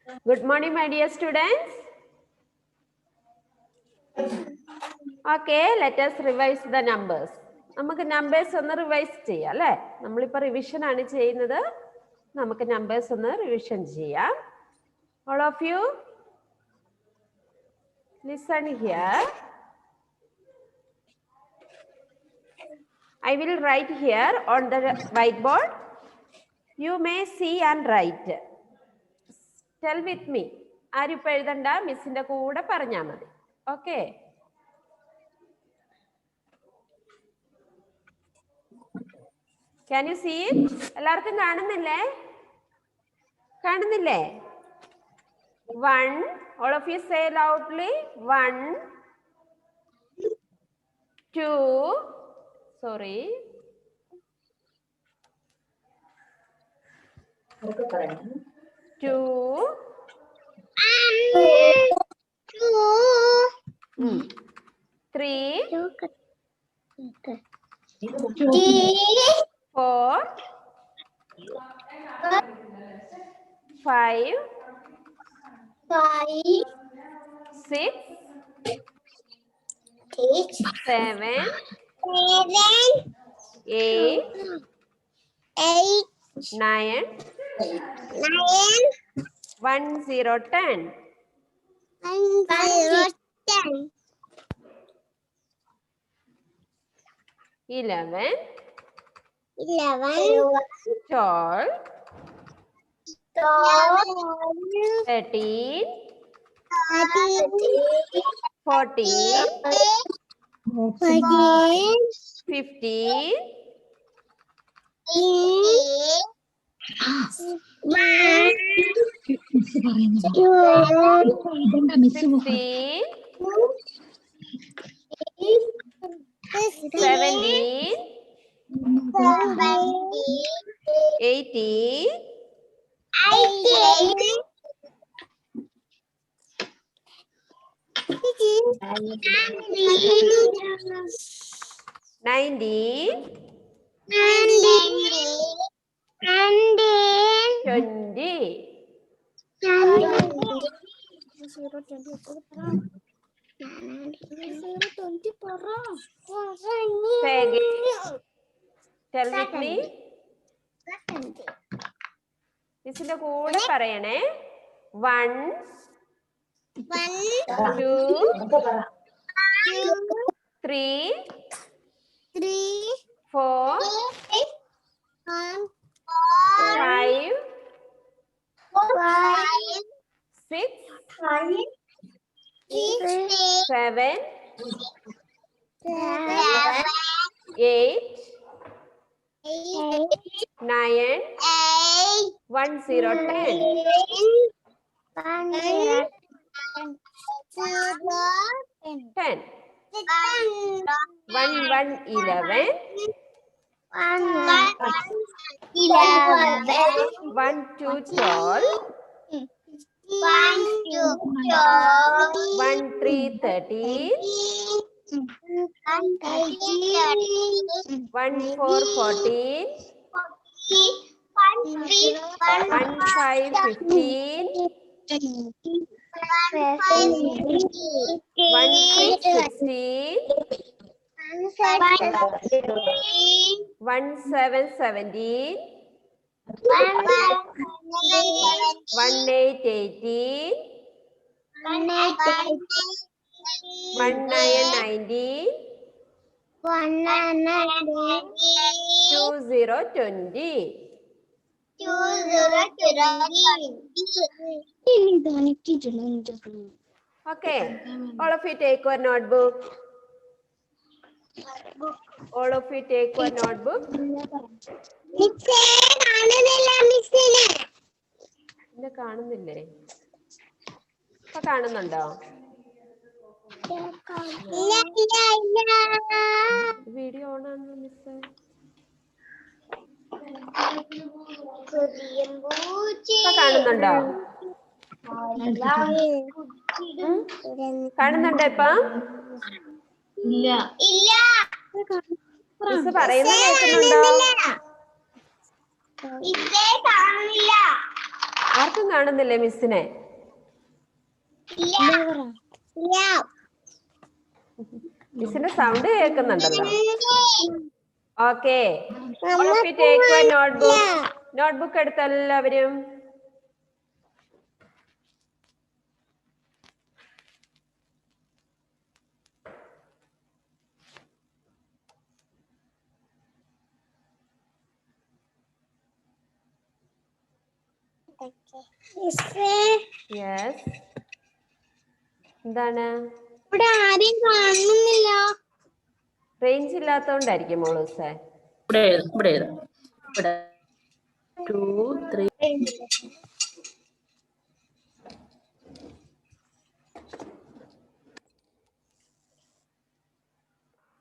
Good morning, my dear students. Okay, let us revise the numbers. നമുക്ക് numbers ഒന്ന് revise ചെയ്യാം അല്ലേ? നമ്മളിപ്പോൾ റിവിഷൻ ആണ് ചെയ്യുന്നത്. നമുക്ക് numbers ഒന്ന് റിവിഷൻ ചെയ്യാം. All of you listen here. I will write here on the whiteboard. You may see and write. Tell with me. ആരും ഇപ്പോൾ എഴുതണ്ട, മിസ്സിന്റെ കൂടെ പറഞ്ഞാൽ മതി. Okay. Can you see it? എല്ലാവർക്കും കാണുന്നില്ലേ? കാണുന്നില്ലേ? 1. All of you say loudly. 1, 2. Sorry. 2. 3. 4. 5. 6. 7. 8. 9. 1, 0, 10. 11. 12. 13. 14. 15. 16. 17. 18. 19. 20. Say again. Tell with me. മിസ്സിന്റെ കൂടെ പറയണേ. 1, 2, 3, 4, 5, 6, 7, 8, 9, 1, 0, 10. 10. 1, 1, 11. 1, 2, 12. 1, 3, 13. 1, 4, 14. 1, 5, 15. 1, 6, 16. 1, 7, 17. 1, 8, 18. 1, 9, 19. 2, 0, 20. Okay. All of you take your notebook. All of you take your notebook. ഇന്നെ കാണുന്നില്ലേ? ഇപ്പൊ കാണുന്നുണ്ടോ? വീഡിയോ ഓൺ ആണല്ലോ മിസ്. ഇപ്പൊ കാണുന്നുണ്ടോ? കാണുന്നുണ്ടോ ഇപ്പൊ? മിസ് പറയുന്നത് കേൾക്കുന്നുണ്ടോ? ആർക്കും കാണുന്നില്ലേ മിസ്സിനെ? മിസ്സിന്റെ സൗണ്ട് കേൾക്കുന്നുണ്ടല്ലോ. ഓക്കെ, നോട്ട്ബുക്ക് എടുത്ത എല്ലാവരും. യെസ്, എന്താണ്? ഇവിടെ ആരെയും കാണുന്നില്ല. റേഞ്ച് ഇല്ലാത്തോണ്ടായിരിക്കും മോളൂസേ. ഇവിടെ 2 3.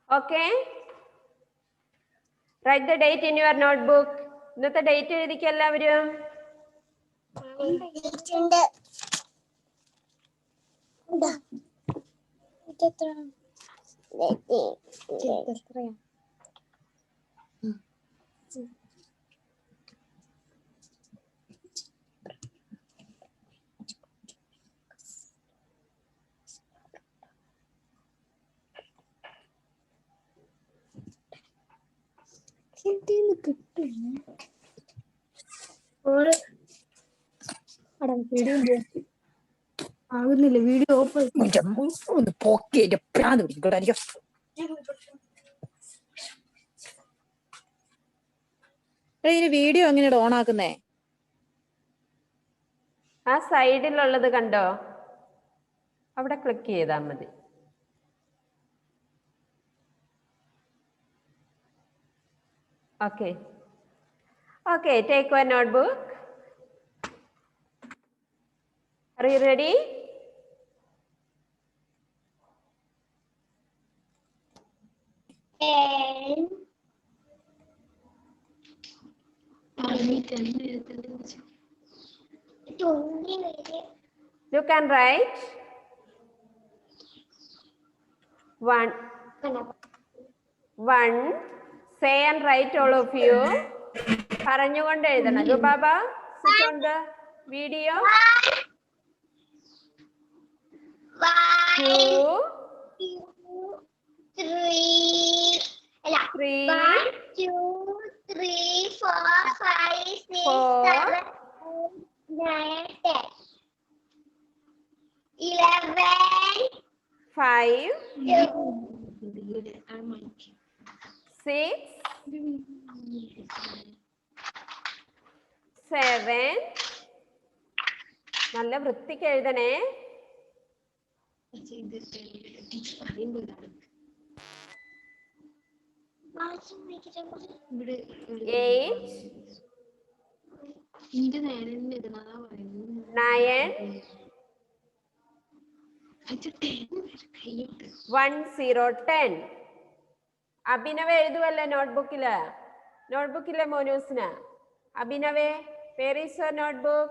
Okay, write the date in your notebook. ഇന്നത്തെ ഡേറ്റ് എഴുതിക്കുക എല്ലാവരും. ആകുന്നില്ല, വീഡിയോ ഓഫ് ഒന്ന് പോക്കിയിട്ട് പ്രാന്ത് പിടിക്കട്ടോ. വീഡിയോ എങ്ങനെയാണ് ഓൺ ആക്കുന്നേ? ആ സൈഡിലുള്ളത് കണ്ടോ? അവിടെ ക്ലിക്ക് ചെയ്താൽ മതി. Okay okay, take your notebook. Are you ready? You can write 1. Say and write all of you. പറഞ്ഞുകൊണ്ട് എഴുതണം. ബാബ, switch on the video. 1 2 3 4 5 6 7 8 9 10 11 5 6 7. നല്ല വൃത്തിക്ക് എഴുതണേ. 8 9 1 0 10. Abhinav എഴുതുവല്ലേ നോട്ട്ബുക്കില്? നോട്ട്ബുക്കിലെ മോനൂസിന്. അഭിനവേ, where is your notebook?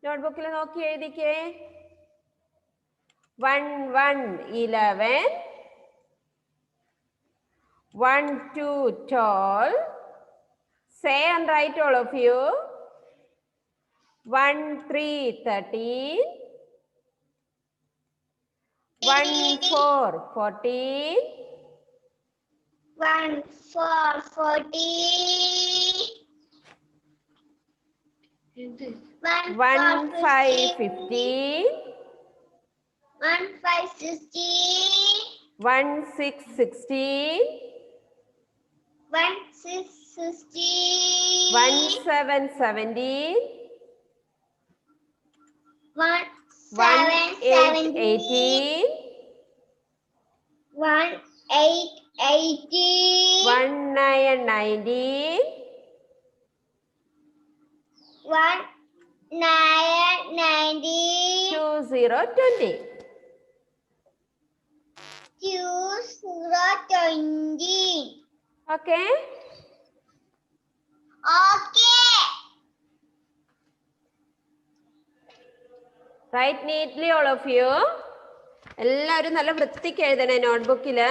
നോട്ട്ബുക്കിൽ നോക്കി എഴുതിക്കേ. 1 1 11 1 2 12. Say and write all of you. 1 3 13. 1 4 14. 1 4 14. 1 5 15. 1 5 16. 1 6 16. 1 6 16. 1 7 17. 1 1 7 8 18. 1 8 18. 1 9 19. 1 9 19. 2 0 20. 2 0 20. Okay. Okay. Write neatly all of you. എല്ലാവരും നല്ല വൃത്തിക്ക് എഴുതണേ നോട്ട്ബുക്കില്.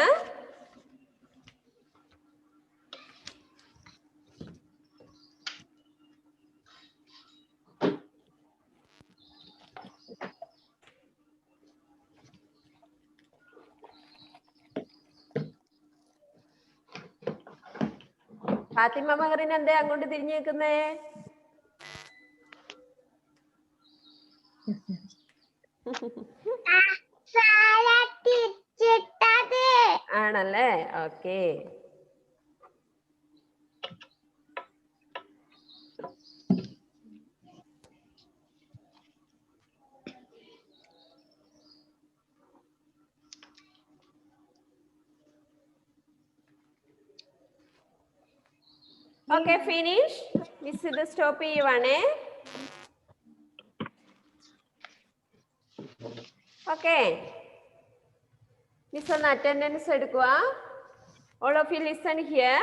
ഫാത്തിമ മഹറിൻ എന്തേ അങ്ങോട്ട് തിരിഞ്ഞേക്കുന്നേ? ആണല്ലേ, ഓക്കെ. Okay, finish. Miss ഇത് സ്റ്റോപ്പ് ചെയ്യുവാണേ. Okay. Miss ഒന്ന് അറ്റൻഡൻസ് എടുക്കുക. All of you listen here.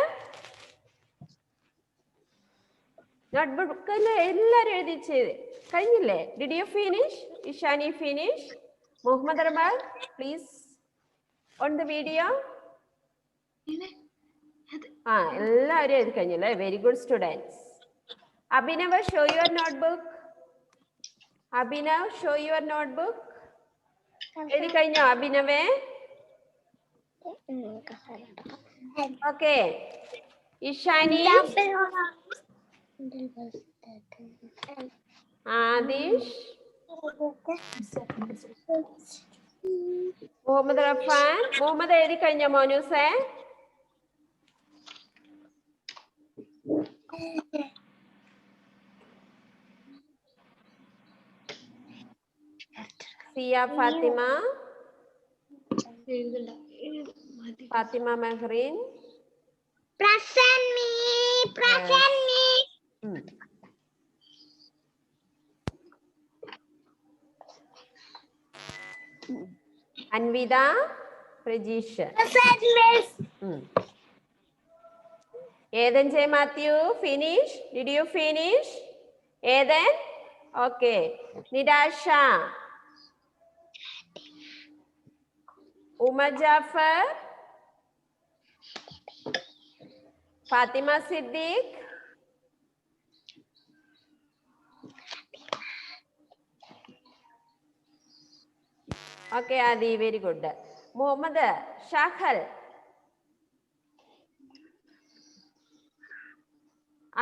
Notebook എല്ലാവരും എഴുതി കഴിഞ്ഞില്ലേ? Did you finish? Ishani finish? Muhammad Arman, please on the video. എല്ലാവരും എഴുതി കഴിഞ്ഞല്ലേ? Very good students. Abhinav, show your notebook. Abhinav, show your notebook. എഴുതി കഴിഞ്ഞോ അഭിനവേ? ഓക്കെ. ഇഷാനി, ആദിഷ്, മുഹമ്മദ് റഫാൻ. മുഹമ്മദ് എഴുതി കഴിഞ്ഞോ മോനൂസേ? Siya Fathima, Fathima Mehreen, Anvitha, Prajeesh. Ethan J Mathew, finish? Did you finish Ethan? Okay. Nirasha, Umar Jafar, Fathima Siddique, okay. Aadi, very good. Muhammad Shahal,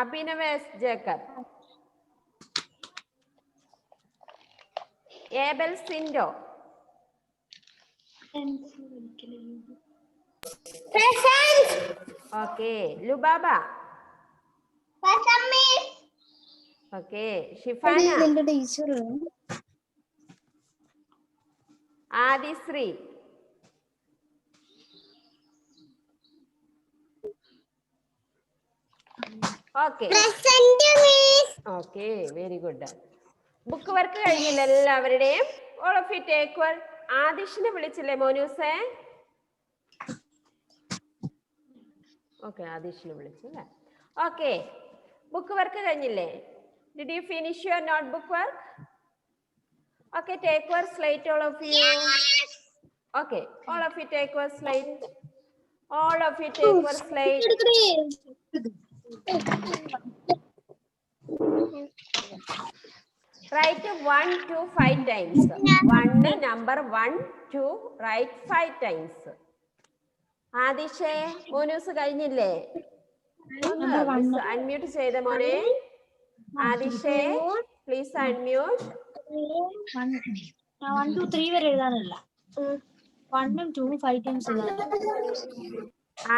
അഭിനവേസ് Jacob, Abel Sindo, okay. Lubaba, okay. Shifana, Aadisree, okay. Okay, very good. Book work കഴിഞ്ഞില്ല എല്ലാവരുടെയും? All of you take work. ആദിഷിനെ വിളിച്ചില്ലേ മോനൂസേ? ഓക്കെ, ആദിഷിനെ വിളിച്ചല്ലേ? ഓക്കെ. ബുക്ക് വർക്ക് കഴിഞ്ഞില്ലേ? Did you finish your notebook work? Okay, take work slate all of you. Okay, all of you take one slate. All of you take one slate. Write 1 to 5 times. 1 number 1 2 write 5 times. ആദിഷേ, മോനൂസ് കഴിഞ്ഞില്ലേ? Unmute ചെയ്ത മോനെ. ആദിഷേ, please unmute. 1 2 3 വരെ എഴുതാനല്ല, 1 ഉം 2 ഉം 5 times എഴുതാൻ.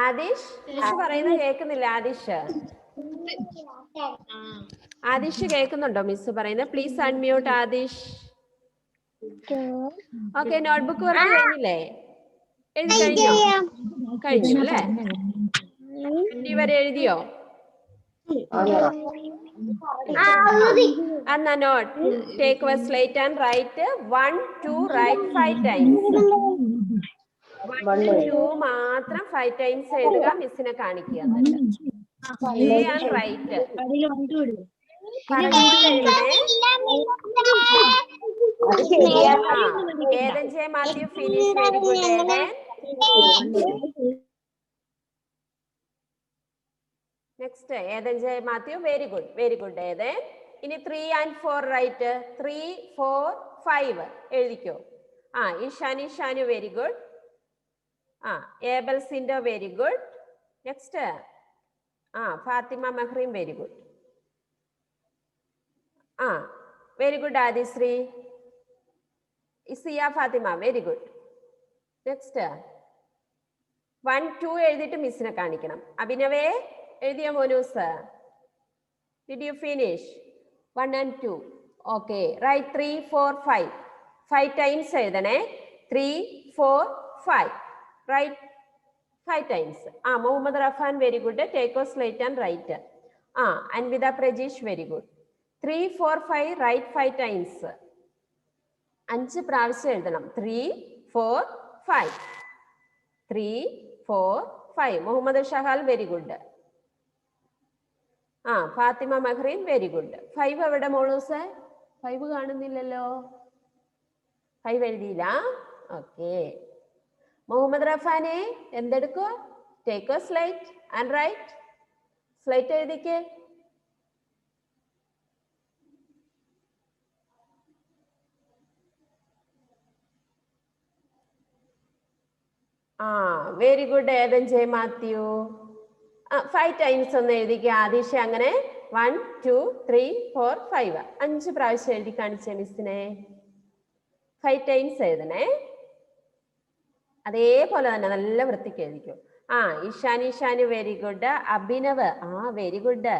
Adish, miss പറയുന്നത് കേൾക്കുന്നില്ല? ആദിഷ്, ആദിഷ് കേൾക്കുന്നുണ്ടോ മിസ് പറയുന്നത്? Please unmute Adish. Okay, notebook work കഴിഞ്ഞില്ലേ? എഴുതി കഴിഞ്ഞോ? കഴിഞ്ഞു അല്ലേ? 20 വരെ എഴുതിയോ? എന്നാ note take a slate and write 1 2 write 5 times. 1 2 മാത്രം 5 times എഴുതുക. മിസ്സിനെ കാണിക്കുക. എന്നിട്ട് write Ethan J Mathew finish. Very good Ethan. Next Ethan J Mathew. Very good, very good Ethan. ഇനി 3 and 4 റൈറ്റ്. 3 4 5 എഴുതിക്കോ. Ishani Shanu very good. Abel Sindo very good. Next Fathima Mehreen very good. Very good Aadisree. Isiya Fathima very good. Next 1 2 എഴുതിയിട്ട് മിസ്സിനെ കാണിക്കണം. അഭിനവേ എഴുതിയ മോനൂസ്? Did you finish 1 and 2? Okay. Write 3 4 5. 5 times എഴുതണേ. 3 4 5. Write 5 times. Muhammad Rafan very good. Take a slate and write. Anvida Prajesh very good. 3 4 5 write 5 times. 5 പ്രാവശ്യം എഴുതണം. 3 4 5. 3 4 5. Muhammad Shahal very good. Fathima Mehreen very good. 5 എവിടെ മോളൂസ്? 5 കാണുന്നില്ലല്ലോ. 5 എഴുതിയില്ല. Okay. Muhammad റഫാനെ എന്തെടുക്കുക? Take a slate and write. Slate എഴുതിക്ക്. Very good Evan J Mathew. 5 times ഒന്ന് എഴുതിക്കുക ആദിഷ. അങ്ങനെ 1 2 3 4 5 5 പ്രാവശ്യം എഴുതി കാണിച്ചേ മിസ്സിനെ. 5 ടൈംസ് എഴുതണേ. അതേപോലെ തന്നെ നല്ല വൃത്തിക്ക് എഴുതിക്കും. Ishani very good. Abhinav very good.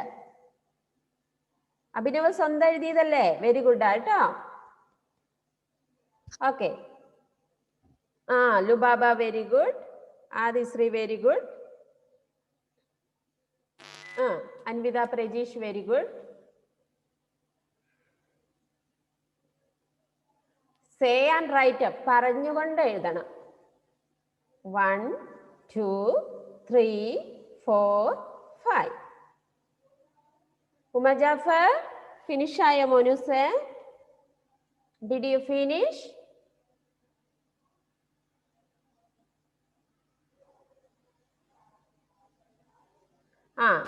Abhinav സ്വന്തം എഴുതിയതല്ലേ? വെരി ഗുഡ് ആട്ടോ. Okay. Lubaba very good. Adishree very good. Anvitha Prajeesh very good. Say and write പറഞ്ഞുകൊണ്ട് എഴുതണം. 1 2 3 4 5. ഉമ ജാഫർ ഫിനിഷ് ആയ മോനുസ്? Did you finish?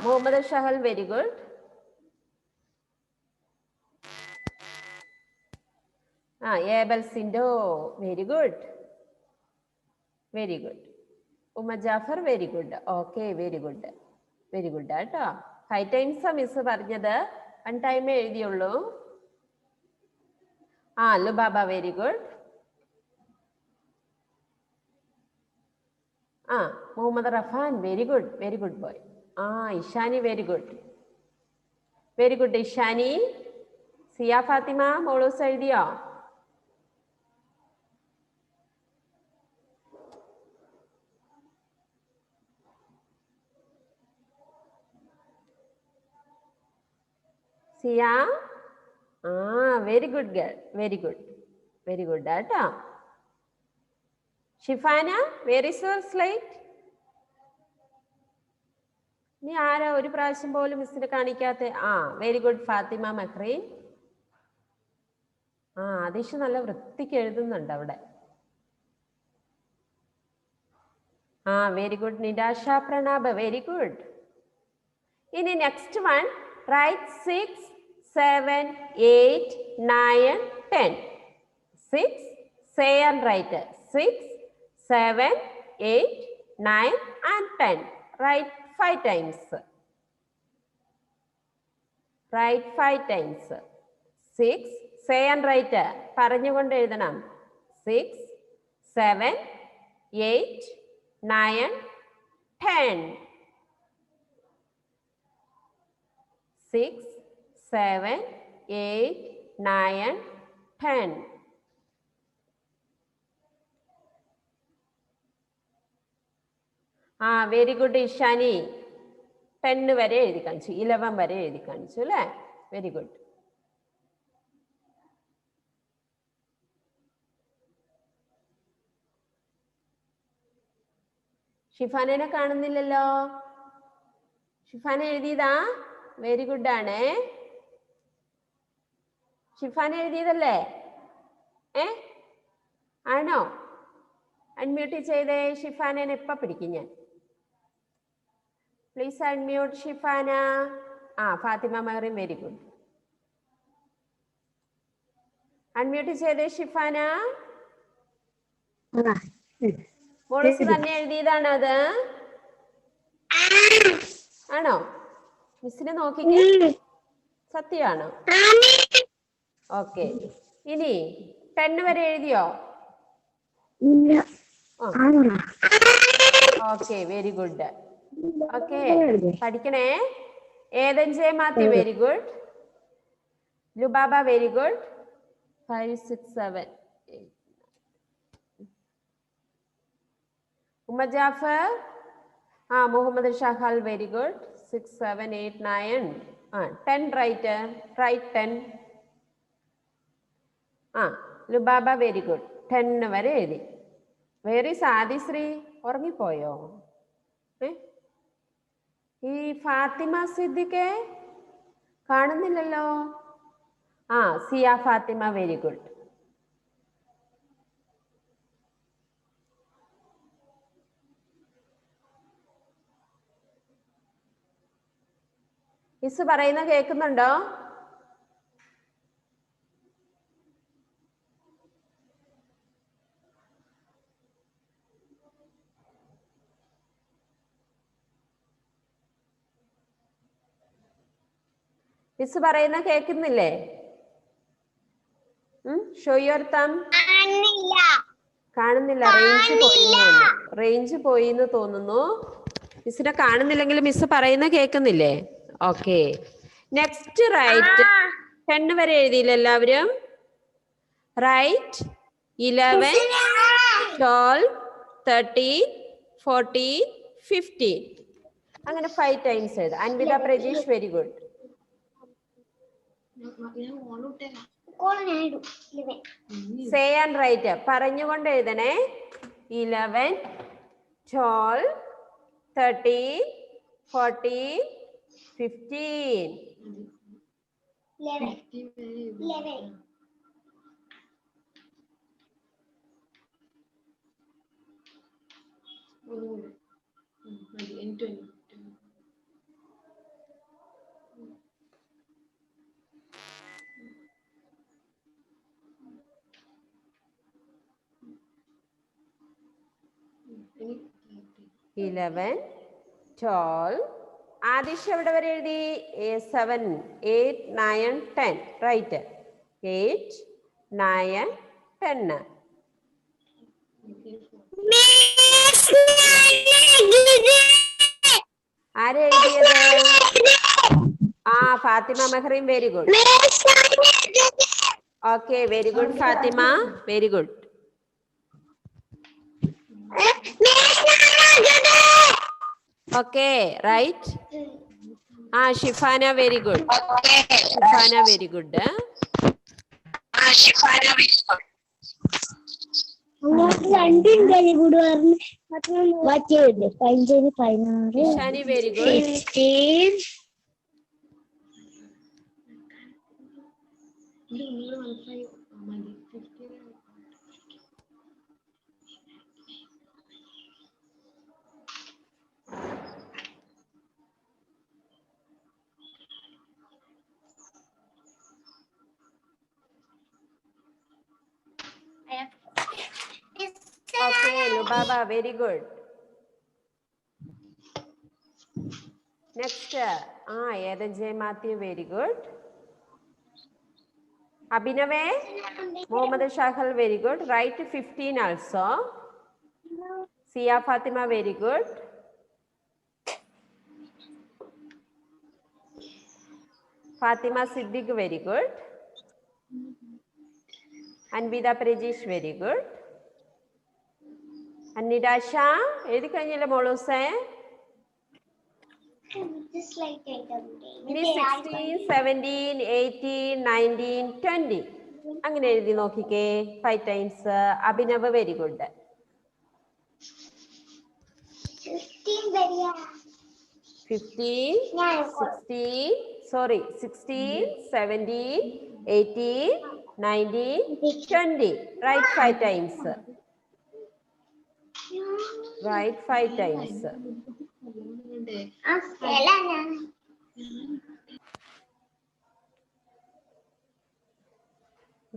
Muhammad Shahal very good. Abel Sindo very good. Very good. Uma Jafar very good. Okay very good. Very good കേട്ടോ. 5 ടൈംസാ miss പറഞ്ഞത്. 1 ടൈമേ എഴുതിയുള്ളൂ. Lubaba very good. Muhammad Rafan very good. Very good boy. Ishani very good. Very good Ishani. Siya Fatima മോളൂസ് എഴുതിയോ? Siya very good girl. Very good. Very good കേട്ടോ. Shifana very sore slate. നീ ആരാ ഒരു പ്രാവശ്യം പോലും മിസ്സിനെ കാണിക്കാത്ത? Very good Fathima Mehreen. ആദിഷ് നല്ല വൃത്തിക്ക് എഴുതുന്നുണ്ട് അവിടെ. Very good Nidasha Pranab very good. ഇനി next one write 6 7 8 9 10. 6 say and write. 6 7 8 9 and 10. Write 5 times. Write 5 times. 6 say and write. പറഞ്ഞുകൊണ്ട് എഴുതണം. 6 7 8 9 10. 6 7 8 9 10. Very good Ishani. 10 വരെ എഴുതി കാണിച്ചു. 11 വരെ എഴുതി കാണിച്ചു അല്ലേ? Very good. ഷിഫാനെ കാണുന്നില്ലല്ലോ. ഷിഫാന എഴുതിയതാ? വെരി ഗുഡ് ആണ്. ഷിഫാന എഴുതിയതല്ലേ? ആണോ? അൺമ്യൂട്ട് ചെയ്തേ. ഷിഫാനെ എപ്പ പിടിക്കും ഞാൻ. Please unmute Shifana. Fathima Mehreen very good. Unmute ചെയ്തേ ഷിഫാന. മോളൂസ് തന്നെ എഴുതിയതാണോ അത്? ആണോ? മിസ്സിനെ നോക്കിക്കേ. സത്യമാണോ? ഓക്കെ. ഇനി 10 വരെ എഴുതിയോ? Okay, very good. ഓക്കെ, പഠിക്കണേ. Ethan J Mathew very good. Lubaba very good. 5, 6, 7, 8. Uma Jafar, Muhammad Shahal very good. 6, 7, 8, 9. 10 right. Right 10. Lubaba very good. 10 വരെ എഴുതി. വേറെ സാദിശ്രീ ഉറങ്ങിപ്പോയോ? ഈ ഫാത്തിമ സിദ്ദിഖെ കാണുന്നില്ലല്ലോ. സിയ ഫാത്തിമ വെരി ഗുഡ്. മിസ് പറയുന്ന കേൾക്കുന്നുണ്ടോ? മിസ് പറയുന്ന കേൾക്കുന്നില്ലേ? ഷോ യുവർ തം. കാണുന്നില്ല. റേഞ്ച് പോയി എന്ന് തോന്നുന്നു. മിസ്സിനെ കാണുന്നില്ലെങ്കിൽ മിസ് പറയുന്ന കേൾക്കുന്നില്ലേ? Okay, next right. 10 വരെ എഴുതിയില്ല എല്ലാവരും? റൈറ്റ് 11, 12, 13, 14, 15. അങ്ങനെ 5 ടൈംസ് എഴുതാം. Anvitha Prajeesh very good. Say and write പറഞ്ഞുകൊണ്ട് എഴുതണേ. 11, 12, 13, 14, 15. 11. ആദിഷ് എവിടെ വരെ എഴുതി? 7, 8, 9, 10 റൈറ്റ്. 8, 9, 10. ആരെ എഴുതിയത്? Fathima Mehreen very good. Okay, very good Fathima, very good. Okay, right. Shifana very good. Shifana very good. Ishani very good. Okay, Lubaba, very good. Next, Edan J. Matthew, very good. Abhinave, Mohammad Shahal, very good. Write 15 also. Sia Fatima, very good. Fatima Siddiq, very good. Anvida Prejish, very good. Anidasha, edi kanyile moluse. Just like that. 16, 17, 18, 19, 20. Angane ezhuthi nokkike 5 times. Abhinav very good. 15 veriya. 15, 16, 17, 18, 19, 20. Write 5 times. Write 5 times.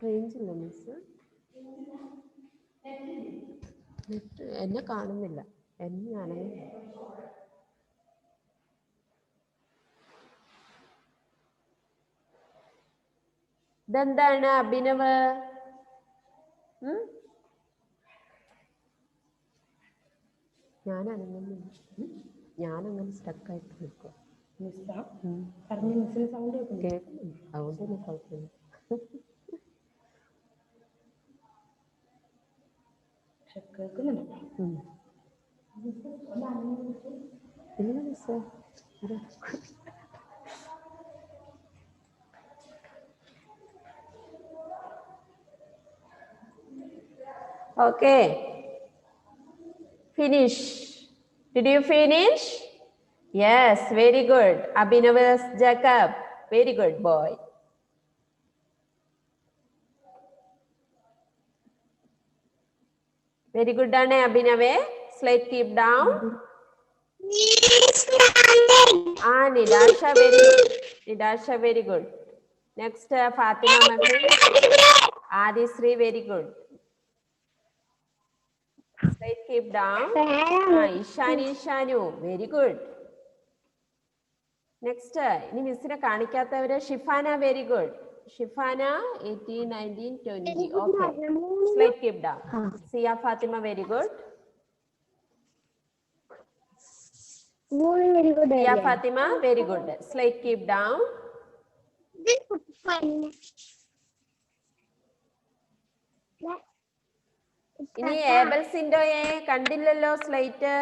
Range ഇല്ല miss. എന്നെ കാണുന്നില്ല. എന്നെയാണ് ഇതെന്താണ് അഭിനവ്? ഞാനങ്ങനെ സ്റ്റക്കായിട്ട് നിൽക്കും. അതുകൊണ്ടൊന്നും കുഴപ്പമില്ല. ഇല്ല മിസ്സേ. Okay. Finish. Did you finish? Yes, very good. Abhinavas Jacob, very good boy. Very good, Dane Abhinave. Slide keep down. Nidasha, very good. Nidasha, very good. Next, Fatima Mahri. Adisri, very good. Slide keep down. Ishanu, very good. Next, ini missina kanikkathavaru. Shifana, very good. Shifana, 18, 19, 20. Okay. Slide keep down. Sia Fatima, very good. Very good. Sia Fatima, very good. Slide keep down. ഇനി ഏബൽസിൻഡോയെ കണ്ടില്ലല്ലോ slate.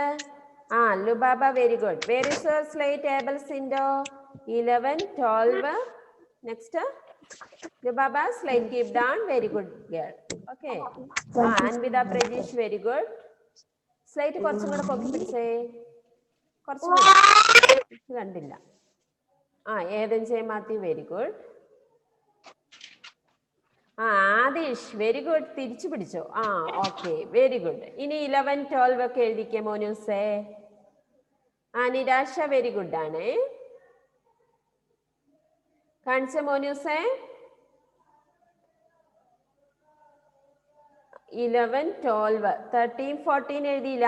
Lubaba, very good. Where is your slate Abel Sindo? 11, 12. Next Lubaba, slate keep down. Very good girl. Okay. Anvitha Prajeesh, very good. Slate കുറച്ചും കൂടെ പൊക്കി പിടിച്ചേ. കുറച്ചും കൂടെ കണ്ടില്ല. Ethan J Mathew, very good. Adish, very good. തിരിച്ചു പിടിച്ചോ. Okay, very good. ഇനി 11, 12 ഒക്കെ എഴുതിക്കേ മോനൂസേ. നിരാശ, വെരി ഗുഡ് ആണ്. കാണിച്ച മോനൂസേ. 11, 12, 13, 14 എഴുതിയില്ല.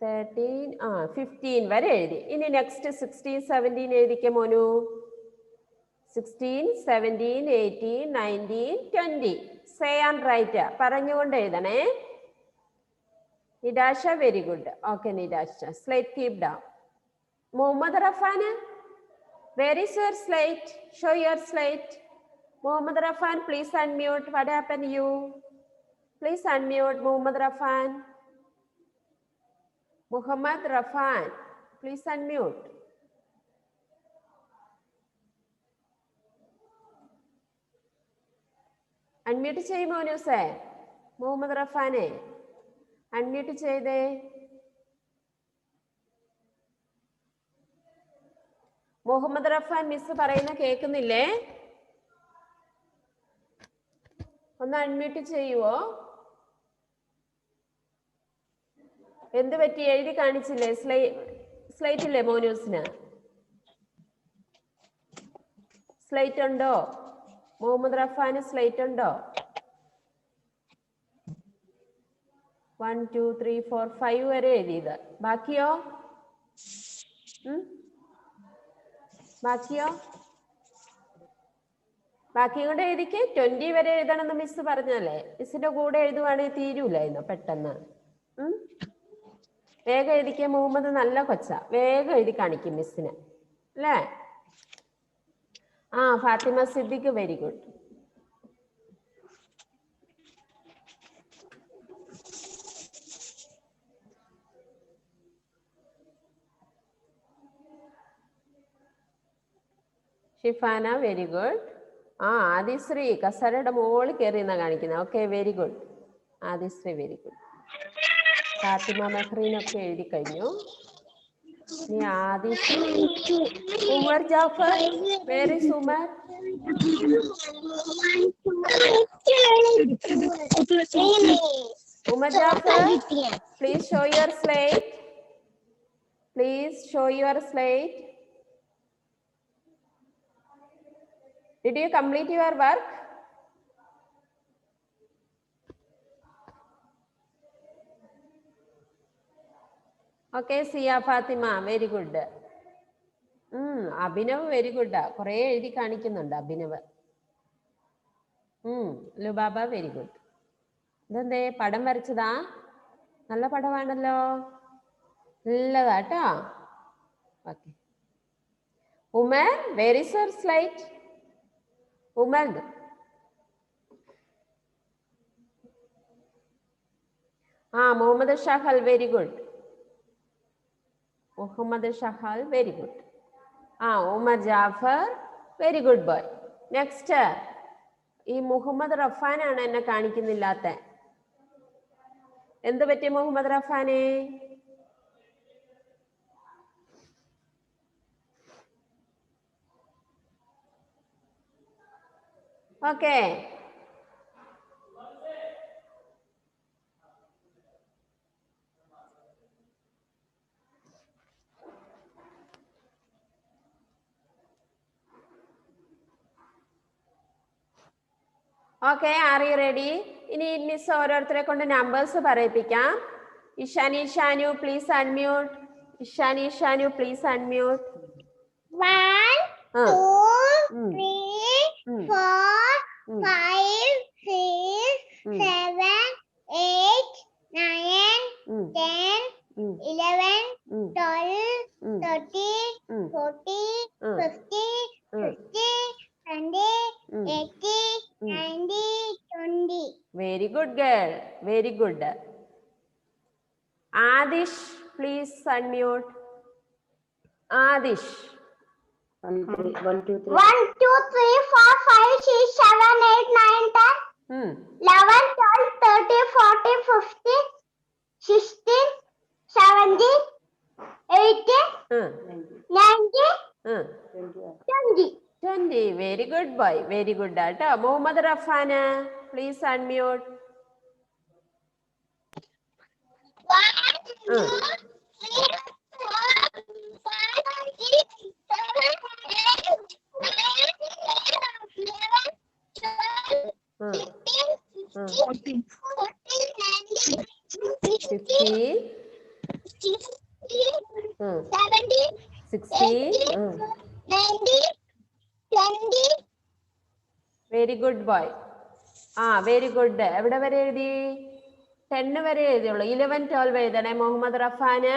13, 15 വരെ എഴുതി. ഇനി നെക്സ്റ്റ് 16, 17 എഴുതിക്കേ മോനു. 16, 17, 18, 19, 20. സേ ആൻഡ് റൈറ്റ് പറഞ്ഞുകൊണ്ട് എഴുതണേ. Nirasha, very good. Okay Nirasha. Slate keep down. Muhammad Rafan, where is your slate? Show your slate. Muhammad Rafan, please unmute. What happen you? Please unmute Muhammad Rafan. Muhammad Rafan, please unmute. Unmute ചെയ്യ് മോനൂസേ. മുഹമ്മദ് റഫാനെ അൺമ്യൂട്ട് ചെയ്തേ. മുഹമ്മദ് റഫാൻ, മിസ് പറയുന്ന കേൾക്കുന്നില്ലേ? ഒന്ന് unmute ചെയ്യുവോ? എന്ത് പറ്റി? എഴുതി കാണിച്ചില്ലേ? സ്ലൈറ്റ് ഇല്ലേ മോനൂസിന്? സ്ലൈറ്റ് ഉണ്ടോ? മുഹമ്മദ് റഫാന് സ്ലൈറ്റ് ഉണ്ടോ? 1, 2, 3, 4, 5 വരെ എഴുതിയത്. ബാക്കിയോ? ബാക്കിയോ? ബാക്കി കൂടെ എഴുതിക്ക്. 20 വരെ എഴുതണമെന്ന് മിസ് പറഞ്ഞല്ലേ? മിസ്സിന്റെ കൂടെ എഴുതുവാണെങ്കിൽ തീരൂലായിരുന്നു പെട്ടെന്ന്. വേഗം എഴുതിക്കുക. മുഹമ്മദ് നല്ല കൊച്ച, വേഗം എഴുതി കാണിക്കും മിസ്സിന് അല്ലേ? Fatima Siddiq, very good. Shifana, very good. Adishree കസരയുടെ മുകളിൽ കയറി എന്നാ കാണിക്കുന്നത്. Okay, very good Adishree, very good. Fatima മെഹ്റീനൊക്കെ എഴുതി കഴിഞ്ഞു. ഇനി Adishree. Umar Jafar, where is Umar? Umar Jafar, please show your slate. Please show your slide. Did you complete your work? Okay, Sia Fatima, very good. Abhinav very ഗുഡാ. കുറെ എഴുതി കാണിക്കുന്നുണ്ട് അഭിനവ്. Lubaba very good. ഇതെന്തേ പടം വരച്ചതാ? നല്ല പടമാണല്ലോ, നല്ലതാട്ടോ. Okay. Umar, where is your slate? Umar, Muhammad Shahal very good. Muhammad Shahal very good. Umar Jafar very good boy. Next ഈ മുഹമ്മദ് റഫാൻ ആണ് എന്നെ കാണിക്കുന്നില്ലാത്ത. എന്ത് പറ്റി മുഹമ്മദ് റഫാനെ? Okay. Okay, are you ready? ഇനി മിസ് ഓരോരുത്തരെ കൊണ്ട് നമ്പേഴ്സ് പറയിപ്പിക്കാം. Ishani Shanu please unmute. Ishani Shanu please unmute. 1, 2, 3, 4, 5, 6, 7, 8, 9, 10, 11, 12, 13, 14, 15, 16, 17, 18, 19, 20. Very good girl. Very good. Adish, please unmute. Adish. 1, 2, 3, 4, 5, 6, 7, 8, 9, 10, 11, 12, 13, 14, 15, 16, 17, 18, 19, 20. 20. Very good boy. Very good. Mohammad Rafana, please unmute. 1, 2, 3, 4, 5, 6, 7, 8, 9, 10, 11, 12, 13, 14, 15, 16, 17, 16. 19, 20. Very good boy. Very good. എവിടെ വരെ എഴുതി? 10 വരെ എഴുതിയുള്ളൂ. 11, 12 എഴുതണേ Muhammad റഫാന്.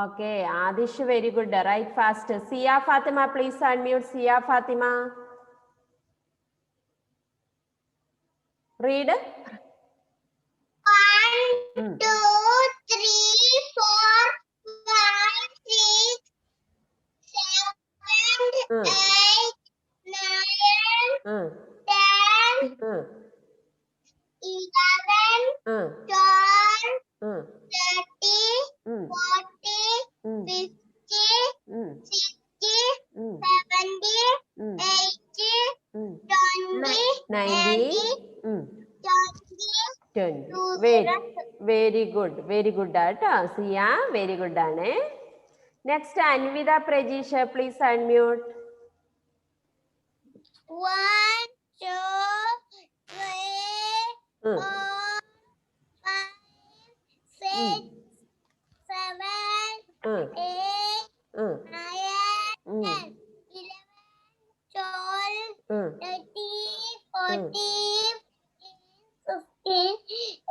Okay, Adish, very good. Write fast. Sia Fatima, please unmute. Sia Fatima. Read. 1, 2, 3, 4, 5, 6, 7, 8, 9, 10, 11, 12, 13, 14, 15, 16, 17, 18, 20, 90. 20. Very good. Very good. Sia, very good. Next, Anvida Prajisha, please unmute. 1, 2, 3, 4, 5, 6, 7, 8, 9, 10, 11, 12, 13, 14, 15,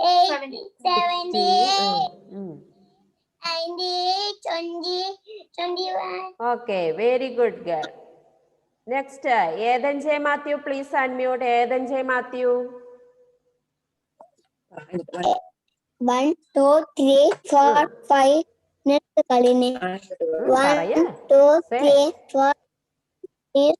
18, 17, 19, 20, 21. Okay, very good girl. Next, Eden J. Matthew, please unmute. Eden J. Matthew. 1, 2, 3, 4, 5. Next, Kalini. 1, 2, 3, 4, 6,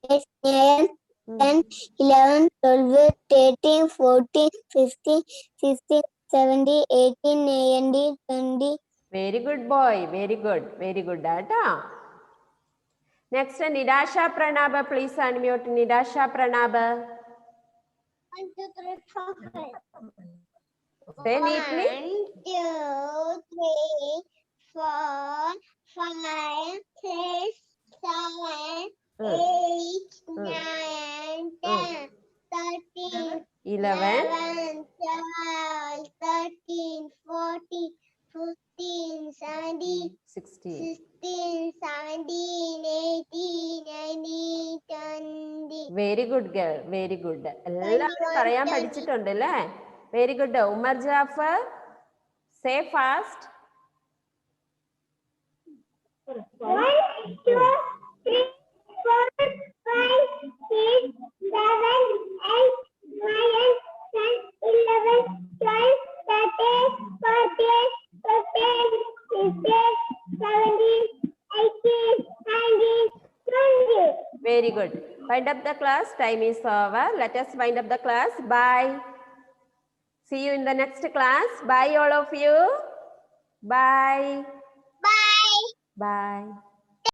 7, 8, 9, 10, 11, 12, 13, 14, 15, 16, 17, 18, 19, 20. Very good boy. Very good. Very good. Next, Nidasha Pranaba, please unmute. Nidasha Pranaba. 1, 2, 3, 4, 5. Say neatly. 1, 2, 3, 4, 5, 6, 7, 8, 9, 10, 13, 11. 11, 12, 13, 14, very good girl, very good. എല്ലാവരും പറയാൻ പഠിച്ചിട്ടുണ്ട് അല്ലേ? Very good. Umar Jafar, say fast. 1, 2, 3, 4, 5, 6, 7, 8, 9, 10, 11, 12, 13, 14, 15, 16, 17, 18, 19, 20. Very good. Wind up the class. Time is over. Let us wind up the class. Bye. See you in the next class. Bye all of you. Bye. Bye. Bye.